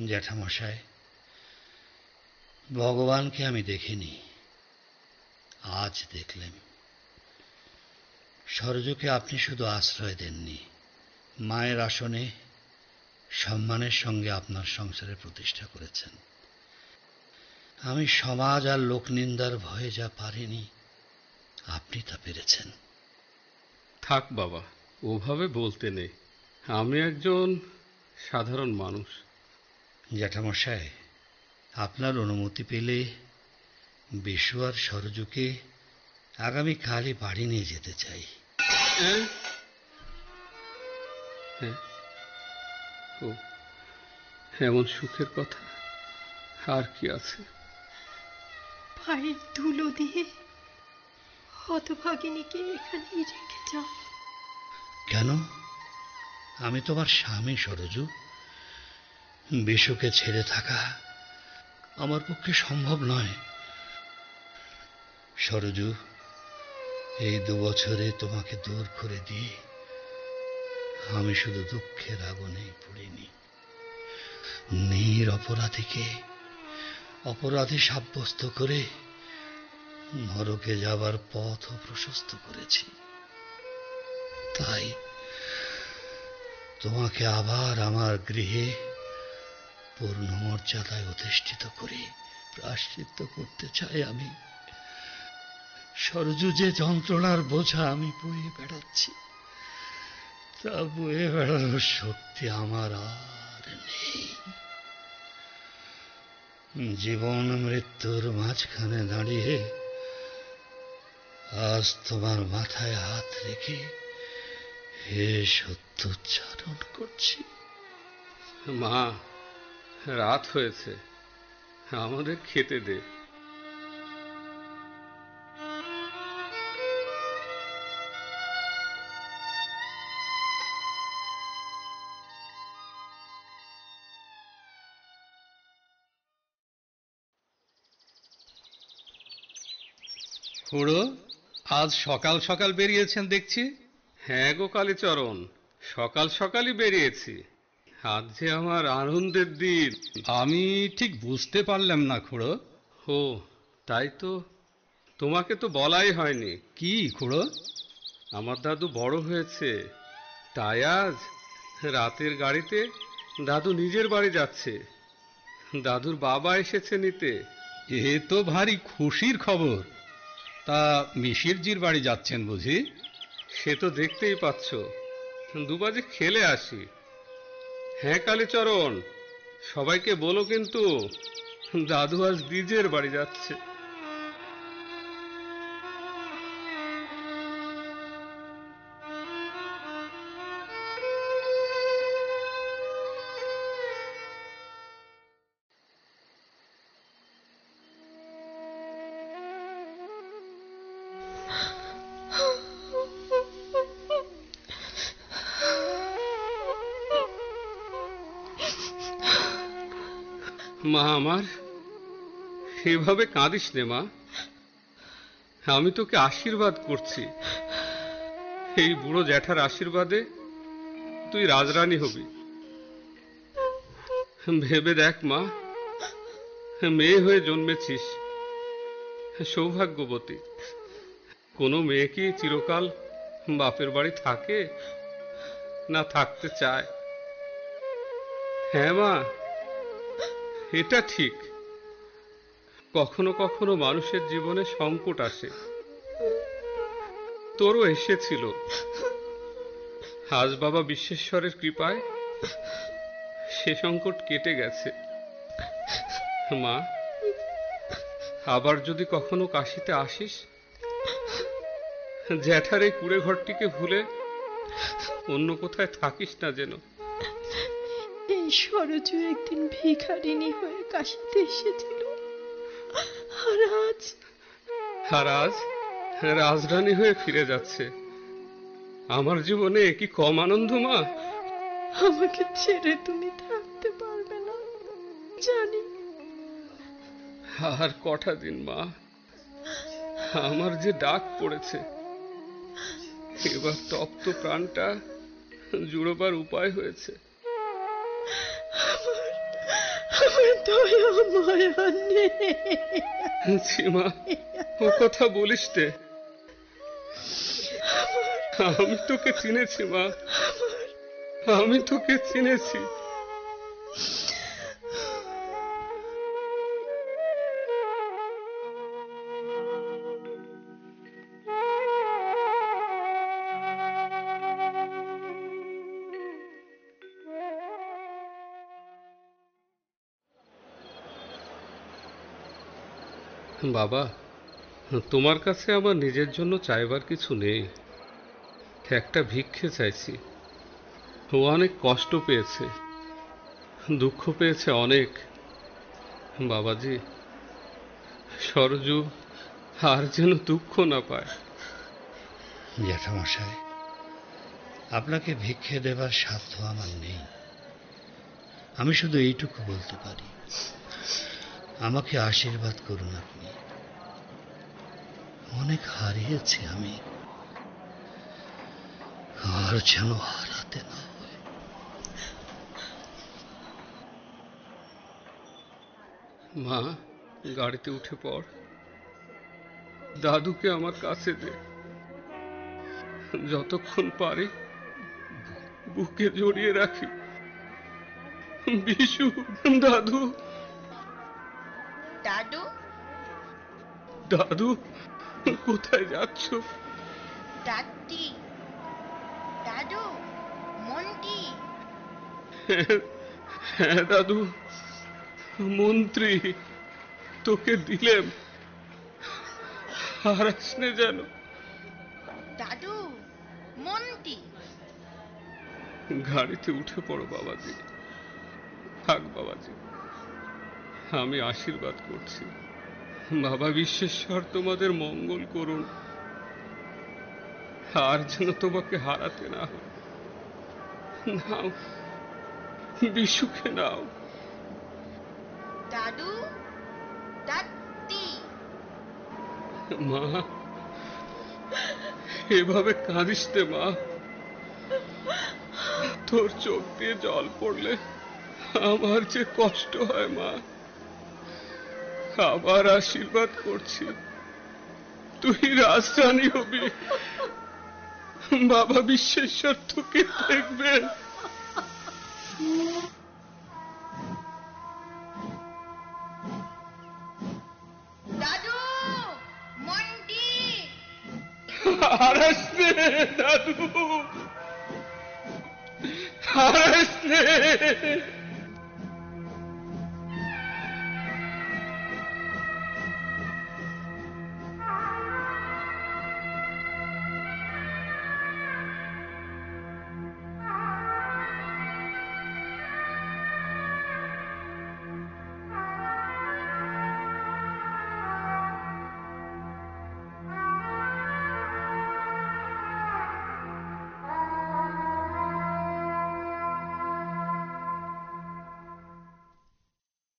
জ্যাঠামশাই, ভগবানকে আমি দেখিনি, আজ দেখলেন। সরজুকে আপনি শুধু আশ্রয় দেননি, মায়ের আসনে সম্মানের সঙ্গে আপনার সংসারে প্রতিষ্ঠা করেছেন। আমি সমাজ আর লোকনিন্দার ভয়ে যা পারিনি, আপনি তা পেরেছেন। থাক বাবা, ওভাবে বলতে নেই। আমি একজন সাধারণ মানুষ। জ্যাঠামশাই, আপনার অনুমতি পেলে বিশু আর সরজুকে আগামীকালই বাড়ি নিয়ে যেতে চাই। হ্যাঁ, ও এমন সুখের কথা আর কি আছে? পায়ের ধুলো দিয়ে হতভাগিনীকে এখানেই রেখে যাও। কেন? আমি তোমার স্বামী সরজু। বিশুকে ছেড়ে থাকা আমার পক্ষে সম্ভব নয়। সরজু, এই 2 বছরে তোমাকে দূর করে দিয়ে আমি শুধু দুঃখের আগুনেই পুড়িনি, নিরপরাধীকে অপরাধী সাব্যস্ত করে নরকে যাবার পথও প্রশস্ত করেছি। তাই তোমাকে আবার আমার গৃহে পূর্ণ মর্যাদায় অধিষ্ঠিত করে প্রায়শ্চিত্ত করতে চাই আমি। সরজু, যে যন্ত্রণার বোঝা আমি বয়ে বেড়াচ্ছি, তা বয়ে বেড়ানোর শক্তি আমার আর নেই। জীবন মৃত্যুর মাঝখানে দাঁড়িয়ে আজ তোমার মাথায় হাত রেখে হে সত্য উচ্চারণ করছি। মা, রাত হয়েছে, আমাদের খেতে দে। খুড়ো, আজ সকাল সকাল বেরিয়েছেন দেখছি। হ্যাঁ গো কালীচরণ, সকাল সকালই বেরিয়েছি। আজ যে আমার আনন্দের দিন। আমি ঠিক বুঝতে পারলাম না খুড়ো। ও তাই তো, তোমাকে তো বলাই হয়নি। কি খুড়ো? আমার দাদু বড় হয়েছে, তাই আজ রাতের গাড়িতে দাদু নিজের বাড়ি যাচ্ছে। দাদুর বাবা এসেছে নিতে। এ তো ভারী খুশির খবর। তা মিশিরজির বাড়ি যাচ্ছেন বুঝি? সে তো দেখতেই পাচ্ছ, দুবাজে খেলে আসি। হ্যাঁ কালীচরণ, সবাইকে বলো কিন্তু দাদু আজ নিজের বাড়ি যাচ্ছে। মা আমার, এভাবে কাঁদিস নে মা। আমি তোকে আশীর্বাদ করছি। এই বুড়ো জ্যাঠার আশীর্বাদে তুই রাজরানী হবি। ভেবে দেখ মা, মেয়ে হয়ে জন্মেছিস, সৌভাগ্যবতী। কোনো মেয়ে কি চিরকাল বাপের বাড়ি থাকে, না থাকতে চায়? হ্যাঁ মা, এটা ঠিক। কখনো কখনো মানুষের জীবনে সংকট আসে, তোরও এসেছিল। আজ বাবা বিশ্বেশ্বরের কৃপায় সে সংকট কেটে গেছে। মা, আবার যদি কখনো কাশিতে আসিস, জ্যাঠার এই কুড়ে ঘরটিকে ভুলে অন্য কোথায় থাকিস না যেন। এই সরজু একদিন ভিখারিনী হয়ে কাশিতে এসেছিল, আর আজ রাজরানী হয়ে ফিরে যাচ্ছে। আমার জীবনে কি কম আনন্দ মা? আমাকে ছেড়ে তুমি থাকতে পারবে না জানি। আর কটা দিন মা, আমার যে ডাক পড়েছে, এবার তপ্ত প্রাণটা জুড়োবার উপায় হয়েছে। আমার দয়া মায়া নেই। সীমা, ও কথা বলিস নে। আমি তোকে চিনেছি মা, আমি তোকে চিনেছি। বাবা, তোমার কাছে আমার নিজের জন্য চাইবার কিছু নেই। একটা ভিক্ষে চাইছি। ও অনেক কষ্ট পেয়েছে, দুঃখ পেয়েছে অনেক। বাবাজি, সরজু আর যেন দুঃখ না পায়। জ্যাঠামশাই, আপনাকে ভিক্ষে দেবার সাধ্য আমার নেই। আমি শুধু এইটুকু বলতে পারি, আমাকে আশীর্বাদ করুন আপনি। অনেক হারিয়েছি আমি, আর যেন হারাতে না হয়। মা, গাড়িতে উঠে পড়, দাদুকে আমার কাছে দে। যতক্ষণ পারি বুকে জড়িয়ে রাখি। বিশু, দাদু, দাদু, দাদু, কোথায় যাচ্ছ? দাদি, দাদু, মন্টি। হ্যাঁ দাদু, মন্ত্রী, তোকে দিলেম, হারাসনে যেন। দাদু, মন্টি। গাড়িতে উঠে পড়ো বাবাজি। থাক বাবাজি, আমি আশীর্বাদ করছি। বাবা বিশ্বেশ্বর তোমাদের মঙ্গল করুন, আর যেন তোমাকে হারাতে না হয়। নাও, বিশুকে নাও। দাদু, দাদি। মা, এভাবে কাঁদিস নে মা। তোর চোখ দিয়ে জল পড়লে আমার যে কষ্ট হয় মা। আবার আশীর্বাদ করছি, তুই রাজরানী হবি। বাবা বিশ্বেশ্বর তোকে দেখবেন। দাদু, মন্টি। হারাসনে দাদু, হারাসনে।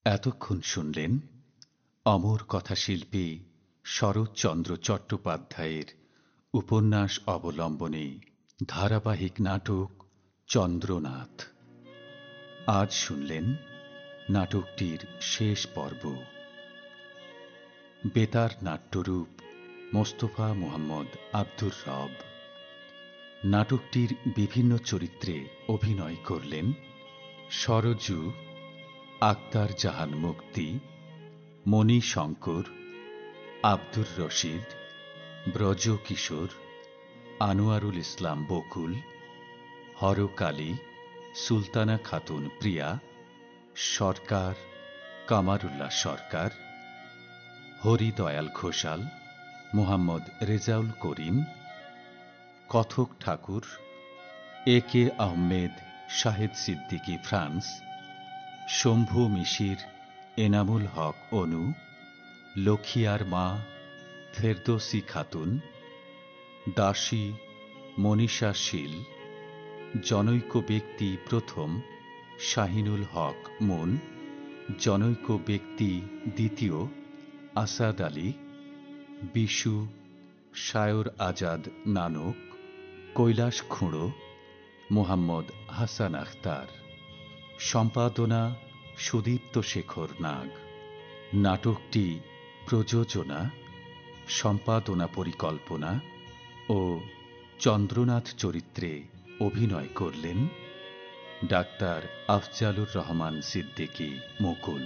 এতক্ষণ শুনলেন অমর কথাশিল্পী শরৎচন্দ্র চট্টোপাধ্যায়ের উপন্যাস অবলম্বনে ধারাবাহিক নাটক চন্দ্রনাথ। আজ শুনলেন নাটকটির শেষ পর্ব। বেতার নাট্যরূপ মোস্তফা মোহাম্মদ আব্দুর রব। নাটকটির বিভিন্ন চরিত্রে অভিনয় করলেন সরজু, আক্তার জাহান মুক্তি, মণি শঙ্কর, আব্দুর রশিদ, ব্রজ কিশোর, আনোয়ারুল ইসলাম বকুল, হরকালী, সুলতানা খাতুন প্রিয়া, সরকার, কামারুল্লাহ সরকার, হরিদয়াল ঘোষাল, মোহাম্মদ রেজাউল করিম, কথক ঠাকুর, এ কে আহমেদ, শাহেদ সিদ্দিকী ফ্রান্স, শম্ভু মিশির, এনামুল হক অনু, লখিয়ার মা ফেরদৌসী খাতুন, দাসী মনীষা শীল, জনৈক ব্যক্তি প্রথম শাহিনুল হক মুন, জনৈক ব্যক্তি দ্বিতীয় আসাদ আলী, বিশু শায়র আজাদ নানক, কৈলাস খুঁড়ো মোহাম্মদ হাসান আখতার। সম্পাদনা সুদীপ্ত শেখর নাগ। নাটকটি প্রযোজনা, সম্পাদনা পরিকল্পনা ও চন্দ্রনাথ চরিত্রে অভিনয় করলেন ডাক্তার আফজালুর রহমান সিদ্দিকী মুকুল।